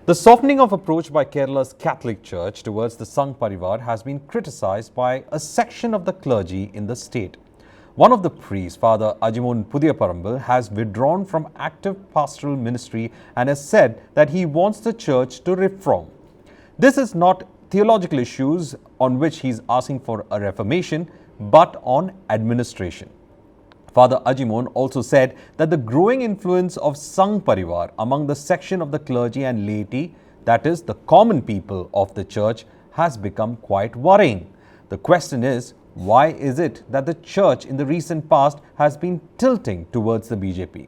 The softening of approach by Kerala's Catholic Church towards the Sangh Parivar has been criticized by a section of the clergy in the state. One of the priests, Father Ajimon Puthiyaparambil, has withdrawn from active pastoral ministry and has said that he wants the church to reform. This is not theological issues on which he is asking for a reformation, but on administration. Father Ajimon also said that the growing influence of Sangh Parivar among the section of the clergy and laity, that is, the common people of the church, has become quite worrying. The question is, why is it that the church in the recent past has been tilting towards the BJP?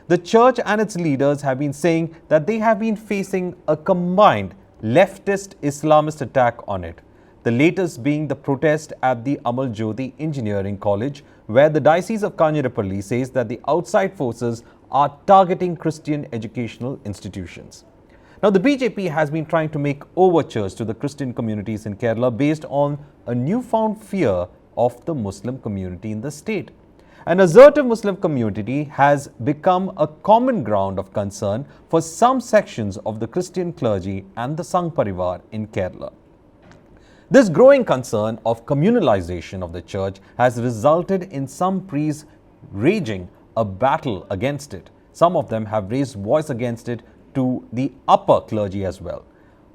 The church and its leaders have been saying that they have been facing a combined leftist Islamist attack on it. The latest being the protest at the Amal Jyoti Engineering College, where the Diocese of Kanyarapalli says that the outside forces are targeting Christian educational institutions. Now, the BJP has been trying to make overtures to the Christian communities in Kerala based on a newfound fear of the Muslim community in the state. An assertive Muslim community has become a common ground of concern for some sections of the Christian clergy and the Sangh Parivar in Kerala. This growing concern of communalization of the church has resulted in some priests raging a battle against it. Some of them have raised voice against it to the upper clergy as well.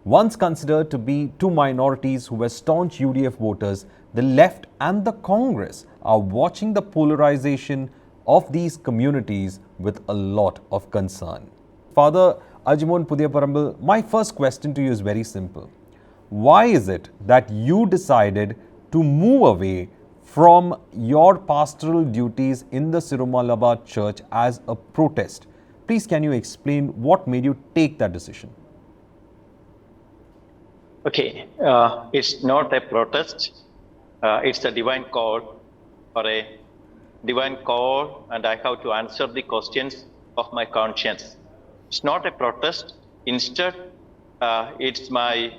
Once considered to be two minorities who were staunch UDF voters, the left and the Congress are watching the polarization of these communities with a lot of concern. Father Ajimon Puthiyaparambil, my first question to you is very simple. Why is it that you decided to move away from your pastoral duties in the Sirumalabad Church as a protest? Please, can you explain what made you take that decision? Okay, it's not a protest. It's a divine call or a divine call, and I have to answer the questions of my conscience. It's not a protest. Instead, it's my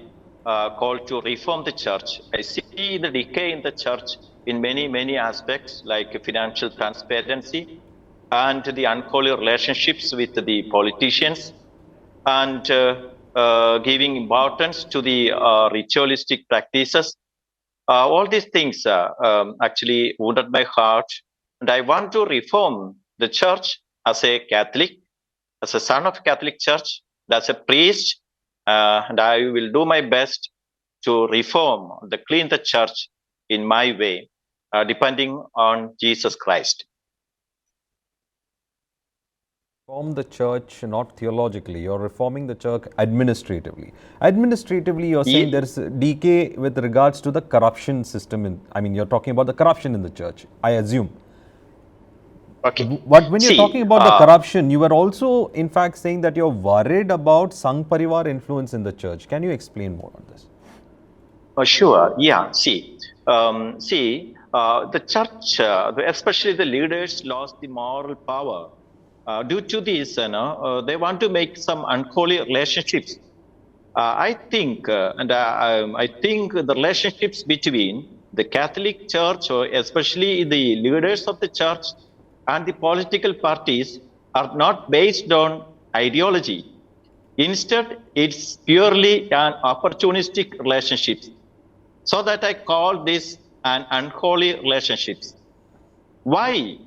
call to reform the church. I see the decay in the church in many aspects, like financial transparency and the unholy relationships with the politicians, and giving importance to the ritualistic practices. All these things actually wounded my heart, and I want to reform the church as a Catholic, as a son of Catholic Church, as a priest, and I will do my best to reform, to clean the church in my way, depending on Jesus Christ. Reform the church not theologically, you're reforming the church administratively. Administratively, you're saying there is a decay with regards to the corruption system. You're talking about the corruption in the church, I assume. Okay. But when you're talking about the corruption, you were also, in fact, saying that you're worried about Sangh Parivar influence in the church. Can you explain more on this? Sure. Yeah. The church, especially the leaders, lost the moral power. Due to this, they want to make some unholy relationships. I think the relationships between the Catholic Church, or especially the leaders of the church, and the political parties are not based on ideology. Instead, it's purely an opportunistic relationship. So that I call this an unholy relationships. Why?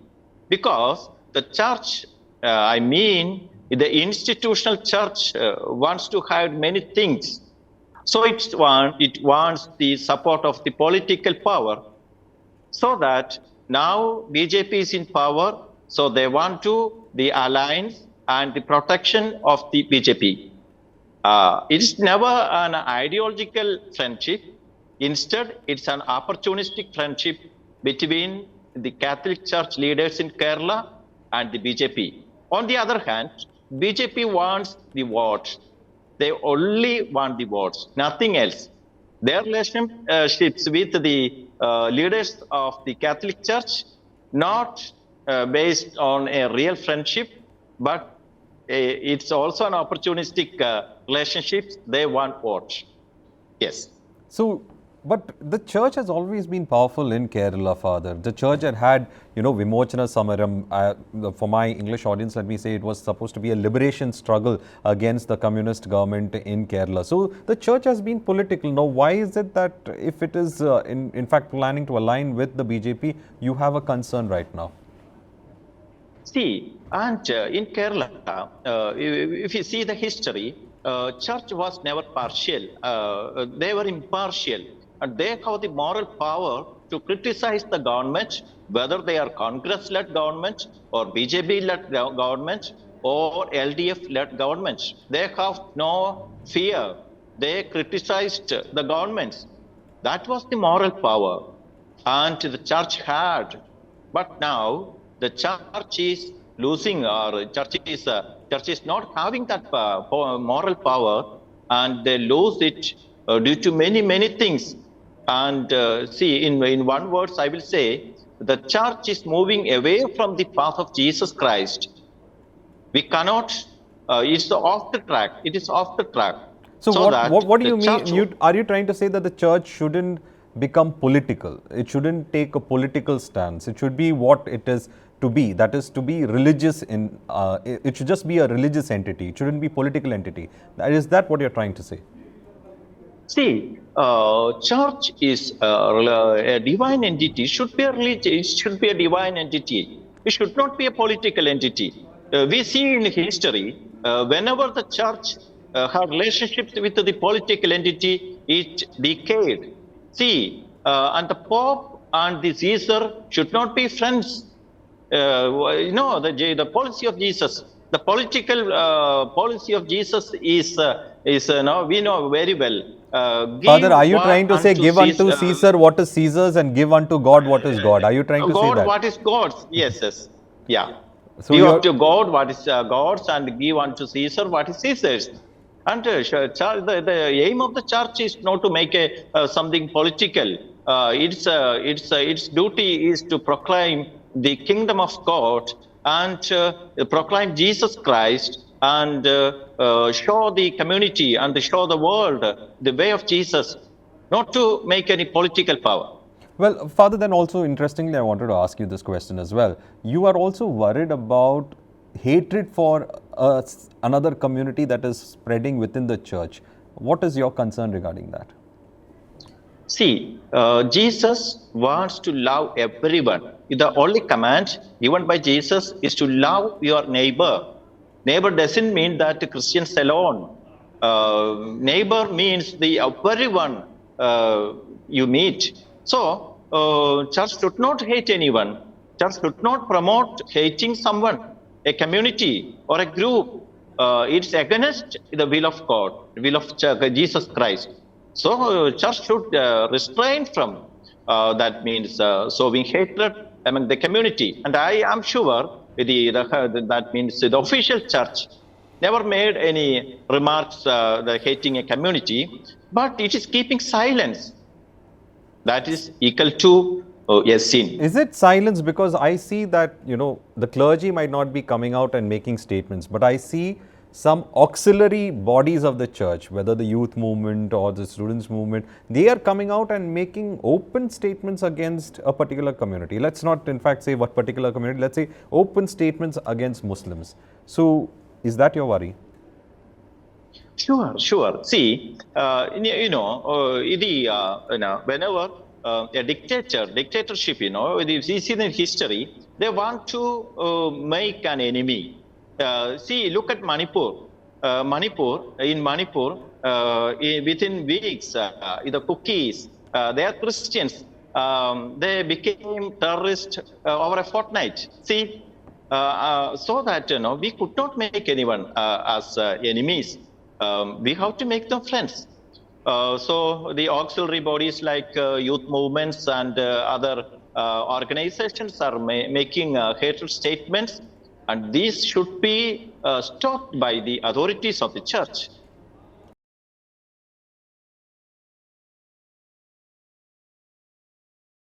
Because the church, the institutional church wants to have many things. So it wants the support of the political power. So that now BJP is in power, so they want the alliance and the protection of the BJP. It is never an ideological friendship. Instead, it's an opportunistic friendship between the Catholic Church leaders in Kerala and the BJP. On the other hand, BJP wants the votes. They only want the votes, nothing else. Their relationships with the leaders of the Catholic Church, not based on a real friendship, but it's also an opportunistic relationship. They want votes. Yes. So, But the church has always been powerful in Kerala, Father. The church had, Vimochana Samaram. For my English audience, let me say it was supposed to be a liberation struggle against the communist government in Kerala. So the church has been political. Now, why is it that if it is in fact planning to align with the BJP, you have a concern right now? See, and in Kerala, if you see the history, church was never partial. They were impartial, and they have the moral power to criticize the government, whether they are Congress-led government or BJP-led government or LDF-led government. They have no fear. They criticized the governments. That was the moral power, and the church had. But now the church is losing, or church is not having that moral power, and they lose it due to many things. And see, in one words, I will say the church is moving away from the path of Jesus Christ. We cannot. It's off the track. It is off the track. So what do you mean? Are you trying to say that the church shouldn't become political? It shouldn't take a political stance. It should be what it is to be. That is to be religious. It should just be a religious entity. It shouldn't be political entity. Is that what you're trying to say? See, church is a divine entity. It should be a religion. It should be a divine entity. It should not be a political entity. We see in history, whenever the church had relationships with the political entity, it decayed. See, and the Pope and the Caesar should not be friends. The policy of Jesus, the political policy of Jesus is we know very well. Father, are you trying to say give unto Caesar what is Caesar's and give unto God what is God? Are you trying to say that? God what is God's? Yes. Yeah. So give unto God what is God's and give unto Caesar what is Caesar's. And the aim of the church is not to make something political. Its duty is to proclaim the kingdom of God and proclaim Jesus Christ and show the community and show the world the way of Jesus, not to make any political power. Well, Father, then also interestingly, I wanted to ask you this question as well. You are also worried about hatred for another community that is spreading within the church. What is your concern regarding that? See, Jesus wants to love everyone. The only command given by Jesus is to love your neighbor. Neighbor doesn't mean that Christians alone. Neighbor means the everyone you meet. So, church should not hate anyone. Church should not promote hating someone, a community or a group. It's against the will of God, the will of Jesus Christ. So, church should restrain from that means sowing hatred among the community. And I am sure that means the official church never made any remarks hating a community, but it is keeping silence. That is equal to a sin. Is it silence? Because I see that, the clergy might not be coming out and making statements, but I see some auxiliary bodies of the church, whether the youth movement or the students movement, they are coming out and making open statements against a particular community. Let's not in fact say what particular community, let's say open statements against Muslims. So is that your worry? Sure. See, whenever a dictatorship, we see in history, they want to make an enemy. See, look at Manipur. In Manipur, within weeks, the cookies, they are Christians. They became terrorists over a fortnight. See, so that we could not make anyone as enemies. We have to make them friends. So the auxiliary bodies like youth movements and other organizations are making hatred statements, and these should be stopped by the authorities of the church.